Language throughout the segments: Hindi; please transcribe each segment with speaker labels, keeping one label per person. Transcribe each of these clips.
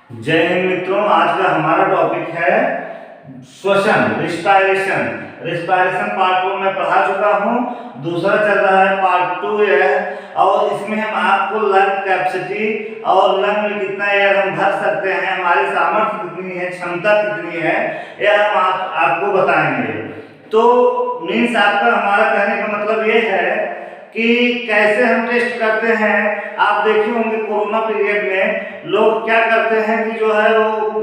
Speaker 1: जय हिंद मित्रों। आज का हमारा टॉपिक है श्वसन, रिस्पायरेशन। रिस्पायरेशन पार्ट 1 में पढ़ा चुका हूँ, दूसरा चल रहा है पार्ट 2 है। और इसमें हम आपको लंग कैपेसिटी और लंग में कितना एयर हम भर सकते हैं, हमारी सामर्थ्य कितनी है, क्षमता कितनी है, यह हम आपको बताएंगे। तो मीन्स आपका हमारा कहने का मतलब ये है कि कैसे हम टेस्ट करते हैं। आप देखे होंगे कोरोना पीरियड में लोग क्या करते हैं कि जो है वो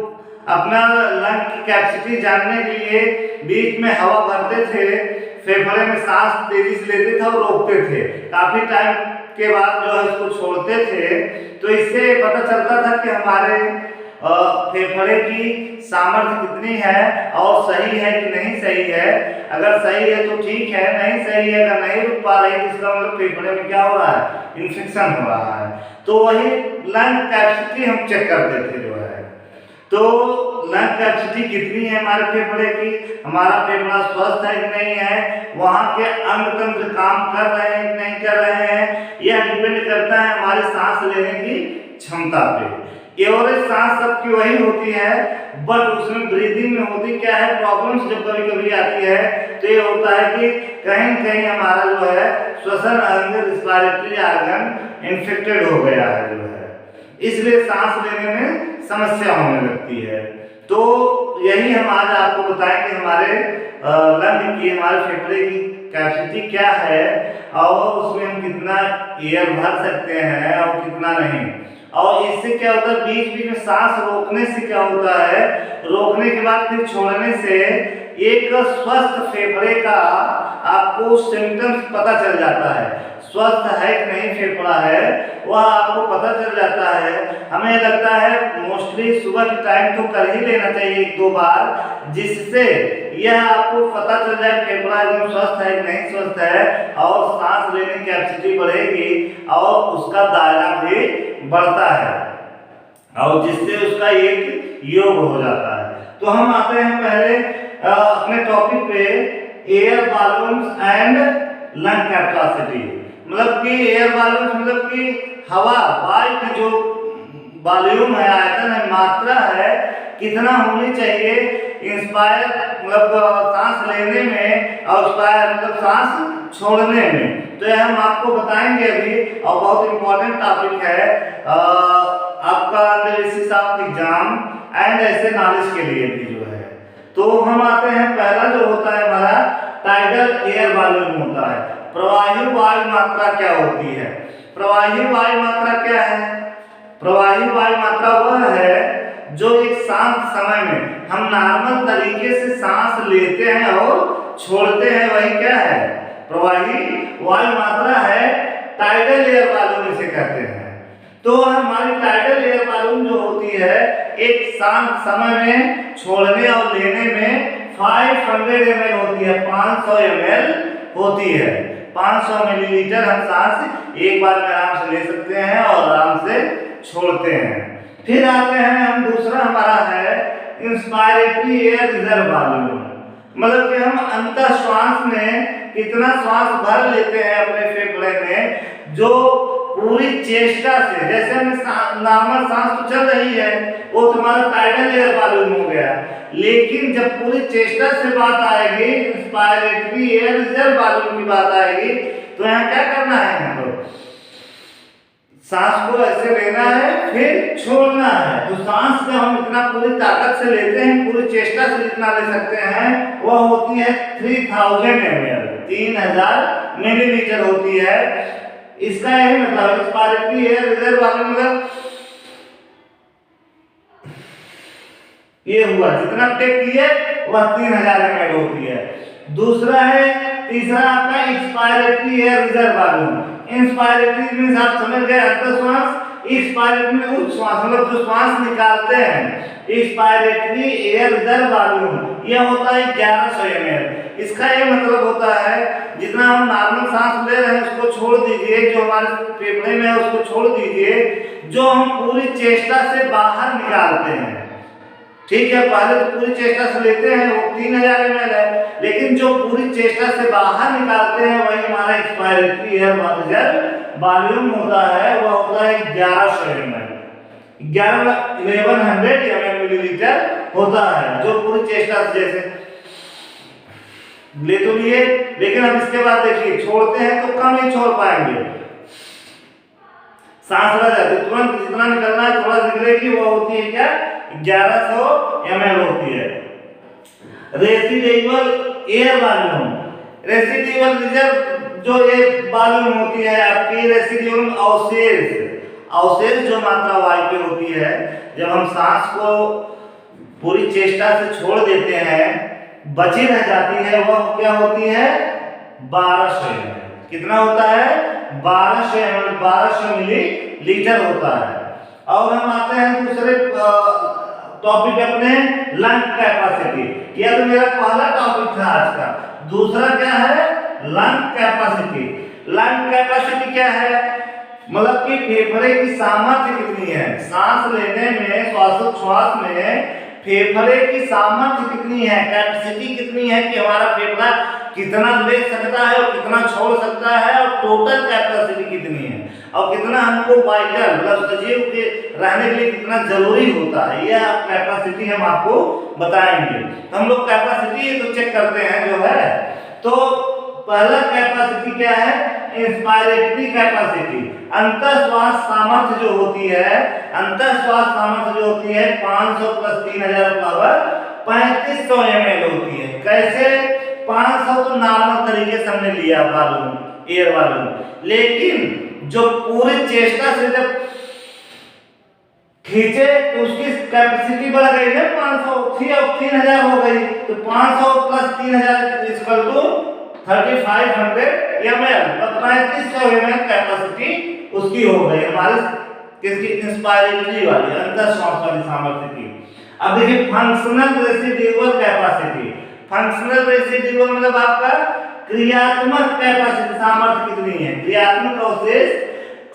Speaker 1: अपना लंग की कैपेसिटी जानने के लिए बीच में हवा भरते थे, फेफड़े में सांस तेजी से लेते थे और रोकते थे, काफी टाइम के बाद जो है उसको छोड़ते थे। तो इससे पता चलता था कि हमारे फेफड़े की सामर्थ्य कितनी है और सही है कि नहीं सही है। अगर सही है तो ठीक है, नहीं सही है, अगर नहीं रुक पा रही तो इसका मतलब फेफड़े में क्या हो रहा है, इन्फेक्शन हो रहा है। तो वही लंग कैपेसिटी हम चेक करते थे जो है। तो लंग कैपेसिटी कितनी है हमारे फेफड़े की, हमारा फेफड़ा स्वस्थ है कि नहीं है, वहाँ के अंग तंत्र काम कर रहे हैं कि नहीं कर रहे हैं, यह डिपेंड करता है हमारे सांस लेने की क्षमता पे। एवरेज सांस सबकी वही होती है, बट उसमें ब्रीदिंग में होती क्या है प्रॉब्लम्स जब कभी कभी आती है, तो ये होता है कि कहीं कहीं हमारा जो है श्वसन अंग, रिस्पायरेटरी ऑर्गन इन्फेक्टेड हो गया है जो है, इसलिए सांस लेने में समस्या होने लगती है। तो यही हम आज आपको बताएं कि हमारे लंग की, हमारे फेफड़े की कैपेसिटी क्या है और उसमें हम कितना एयर भर सकते हैं और कितना नहीं। और इससे क्या होता है, बीच बीच में सांस रोकने से क्या होता है, रोकने के बाद फिर छोड़ने से एक स्वस्थ फेफड़े का आपको सिम्टम्स पता चल जाता है, स्वस्थ है कि नहीं फेफड़ा है वह आपको पता चल जाता है। हमें लगता है मोस्टली सुबह के टाइम तो कर ही लेना चाहिए 1-2 बार, जिससे यह आपको पता चल जाए फेफड़ा एकदम स्वस्थ है कि नहीं स्वस्थ है, और सांस लेने की कैपेसिटी बढ़ेगी और उसका दायरा भी बढ़ता है और जिससे उसका एक योग हो जाता है। तो हम आते हैं पहले अपने टॉपिक पे, air balloons and lung capacity. मतलब कि एयर बालून्स मतलब कि हवा, वायु की जो वॉल्यूम है, आयतन है, मात्रा है, कितना होनी चाहिए इंस्पायर मतलब सांस लेने में और एक्सपायर मतलब सांस छोड़ने में। तो यह हम आपको बताएंगे अभी, और बहुत इंपॉर्टेंट टॉपिक है आपका एनालिसिस ऑफ एग्जाम एंड ऐसे नॉलेज के लिए भी जो है। तो हम आते हैं, पहला जो होता है हमारा टाइडल एयर वॉल्यूम होता है। प्रवाही वायु मात्रा क्या होती है? प्रवाही वायु मात्रा क्या है? प्रवाही वायु मात्रा वह है जो एक शांत समय में हम नॉर्मल तरीके से सांस लेते हैं और छोड़ते हैं, वही क्या है, प्रवाही वायु मात्रा है। टाइडल एयर वॉल्यूम इसे कहते हैं। तो हमारी टाइडल एयर वॉल्यूम जो होती है एक शांत समय में छोड़ने और लेने में 500 ml होती है, 500 ml होती है। 500 मिलीलीटर हम सांस एक बार में आराम से ले सकते हैं और आराम से छोड़ते हैं। फिर आते हैं हम, दूसरा हमारा है इंस्पायरेटरी एयर रिजर्व वॉल्यूम। मतलब कि हम अंतर श्वास में कितना श्वास भर लेते हैं अपने फेफड़े में, जो पूरी चेष्टा से, जैसे हमें नॉर्मल सांस तो चल रही है वो तुम्हारा टाइडल एयर वॉल्यूम हो गया, लेकिन जब पूरी चेष्टा से बात आएगी, इंस्पायरेटरी एयर रिजर्व वॉल्यूम की बात आएगी, तो यहाँ क्या करना है, हमको सांस को ऐसे लेना है फिर छोड़ना है। तो सांस जब हम इतना पूरी ताकत से लेते हैं, पूरी चेष्टा से जितना ले सकते हैं, वह होती है 3000 ml, 3000 मिलीलीटर होती है। इसका यही मतलब इंस्पायरेटरी एयर रिजर्व वॉल्यूम मतलब ये हुआ, जितना टेक किए वह 3000 ml होती है। दूसरा है, तीसरा आपका expiratory air reserve volume. Inspiratory means आप समझ गए अंतर श्वास, एक्सपायरेटरी में उच्च श्वास मतलब जो श्वास निकालते हैं। एक्सपायरेटरी एयर रिजर्व वॉल्यूम यह होता है 1100 ml। इसका ये मतलब होता है जितना हम नॉर्मल सांस ले रहे हैं उसको छोड़ दीजिए, जो हमारे फेफड़े में है उसको छोड़ दीजिए, जो हम पूरी चेष्टा से बाहर निकालते हैं। ठीक है, पहले तो पूरी चेष्टा से लेते हैं वो 3000 ml है, लेकिन जो पूरी चेष्टा से बाहर निकालते हैं वही हमारा एक्सपायरेटरी एयर रिजर्व वॉल्यूम होता है, वह होता है 1100 ml। 1100 मिलीलीटर होता है, जो पूरी चेष्टा से जैसे ले तो लिए, लेकिन अब इसके बाद देखिए छोड़ते हैं तो कम ही छोड़ पाएंगे, सांस रह जाती, तुरंत जितना निकलना है थोड़ा निकलेगी, वो होती है क्या 1100 ml होती है। Residual air volume, residual reserve जो ये वॉल्यूम होती है आपकी, रेसिडुअल अवशेष, अवशेष जो मात्रा वायु की होती है जब हम सांस को पूरी चेष्टा से छोड़ देते हैं बची रह जाती है, वह क्या होती है 1200 ml। कितना होता है 1200 ml, 1200 मिलीलीटर होता है। और हम आते हैं दूसरे टॉपिक अपने लंग कैपेसिटी। यह तो मेरा पहला टॉपिक था आज का। दूसरा क्या है लंग कैपेसिटी। लंग कैपेसिटी क्या है, मतलब कि फेफड़े की सामर्थ्य कितनी है, सांस लेने में श्वासोच्छ्वास में फेफड़े की सामर्थ्य कितनी है, कैपेसिटी कितनी है कि हमारा फेफड़ा कितना ले सकता है और कितना छोड़ सकता है, और टोटल कैपेसिटी कितनी है, और कितना हमको वाइटल मतलब सजीव के रहने के लिए कितना जरूरी होता है, यह कैपेसिटी हम आपको बताएंगे। हम लोग कैपेसिटी तो चेक करते हैं जो है। तो पहला कैपेसिटी क्या है, इंस्पायरेटरी कैपेसिटी, अंतःश्वास सामर्थ्य जो होती है, अंतःश्वास सामर्थ्य जो होती है 500 प्लस 3000 पावर 3500 ml होती है। कैसे 500 तो नॉर्मल तरीके से हमने लिया वॉल्यूम, एयर वॉल्यूम, लेकिन जो पूरी चेष्टा से जब खींचे तो उसकी कैपेसिटी बढ़ गई ना 500, 3000 हो गई, तो 500 प्लस 3000 इक्वल टू 3500 ml, मतलब 3500 ml कैपेसिटी उसकी हो गई हमारे किसकी, इंस्पायरेटरी वाली अंतःश्वास वाली सामर्थ्य की। अब देखिए functional residual capacity. Functional residual मतलब आपका क्रियात्मक कैपेसिटी, सामर्थ्य कितनी है, क्रियात्मक अवशेष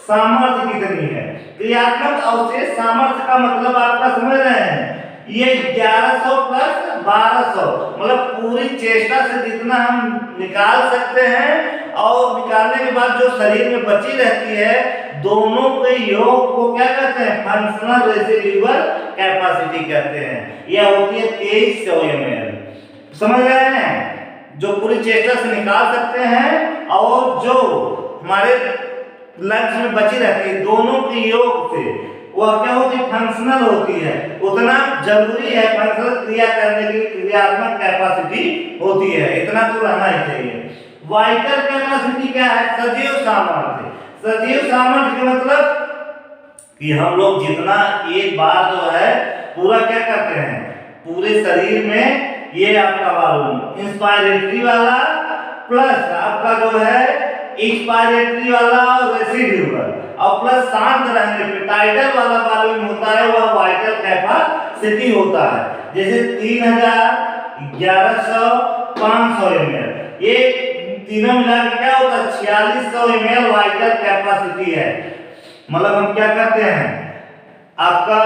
Speaker 1: सामर्थ्य कितनी है। क्रियात्मक अवशेष सामर्थ्य का मतलब आपका समझ रहे हैं, ये 1100 प्लस 1200 मतलब पूरी चेष्टा से जितना हम निकाल सकते हैं, और निकालने के बाद जो शरीर में बची रहती है, दोनों के योग को क्या कहते हैं, फंक्शनल रेसिडुअल कैपेसिटी कहते हैं। यह होती है 2300 ml। समझ रहे हैं, जो पूरी चेष्टा से निकाल सकते हैं और जो हमारे लंग्स में बची रहती है, दोनों के योग से वह क्या होती है, फंक्शनल होती है। उतना जरूरी है फंक्शनल क्रिया करने की क्रियात्मक कैपेसिटी होती है, इतना तो रहना ही चाहिए। वाइटल कैपेसिटी क्या है, सजीव सामर्थ्य। सजीव सामर्थ्य का मतलब कि हम लोग जितना एक बार जो है पूरा क्या करते हैं, पूरे शरीर में, ये आपका वॉल्यूम इंस्पायरेटरी वाला प्लस आपका जो है एक्सपायरेटरी वाला और रेसिडुअल, और प्लस शांत रहने पे टाइडल वाला वॉल्यूम होता है, वह वाइटल कैपेसिटी होता है। जैसे 3000, 1100, 500 ml, ये तीनों मिला के क्या होता है 4600 ml वाइटल कैपेसिटी है। मतलब हम क्या करते हैं, आपका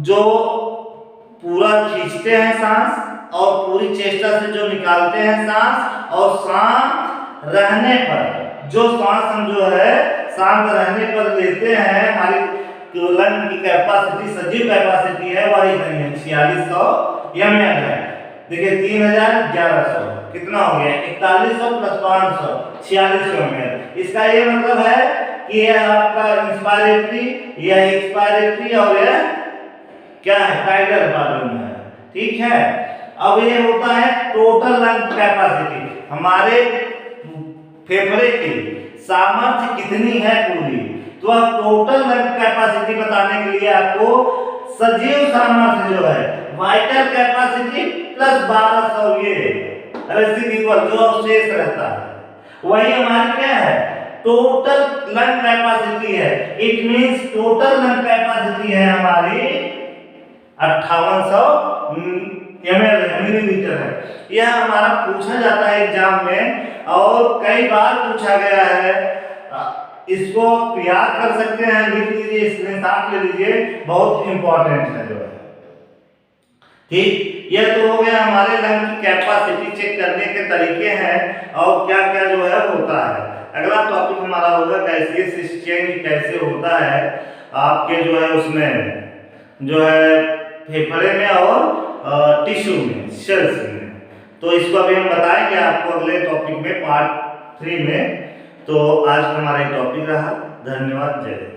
Speaker 1: जो पूरा खींचते हैं सांस और पूरी चेष्टा से जो निकालते हैं सांस, और शांत रहने पर जो सांस हम जो है शांत रहने पर लेते हैं, हमारी लंग की कैपेसिटी सजीव कैपेसिटी है वही नहीं है 4600 ml है। देखिए 3000, 1100 कितना हो गया, 4100 प्लस 500 4600 ml। इसका ये मतलब है कि यह आपका इंस्पायरेटरी, यह एक्सपायरेटरी और यह क्या है टाइडल वॉल्यूम है, ठीक है। अब ये होता है टोटल लंग कैपेसिटी, हमारे फेफड़े की सामर्थ्य कितनी है पूरी, तो अब टोटल लंग कैपेसिटी बताने के लिए आपको सजीव सामर्थ्य जो है वाइटल कैपेसिटी प्लस 1200 ये रेसिडुअल जो अवशेष रहता है वही हमारी क्या है टोटल लंग कैपेसिटी है। It means total lung capacity है हमारी 5800 ml मिलीलीटर है। यह हमारा पूछा जाता है एग्जाम में और कई बार पूछा गया है, इसको याद कर सकते हैं, लिख लीजिए, स्क्रीनशॉट ले लीजिए, बहुत इंपॉर्टेंट है जो है, ठीक। यह तो हो गया हमारे लंग की कैपेसिटी चेक करने के तरीके हैं और क्या क्या जो है होता है। अगला टॉपिक हमारा होगा गैसियस एक्सचेंज कैसे होता है, आपके जो है उसमें जो है फेफड़े में और टिश्यू में, सेल्स में। तो इसको अभी हम बताएंगे आपको अगले टॉपिक में, पार्ट 3 में। तो आज हमारा टॉपिक रहा। धन्यवाद, जय हिंद।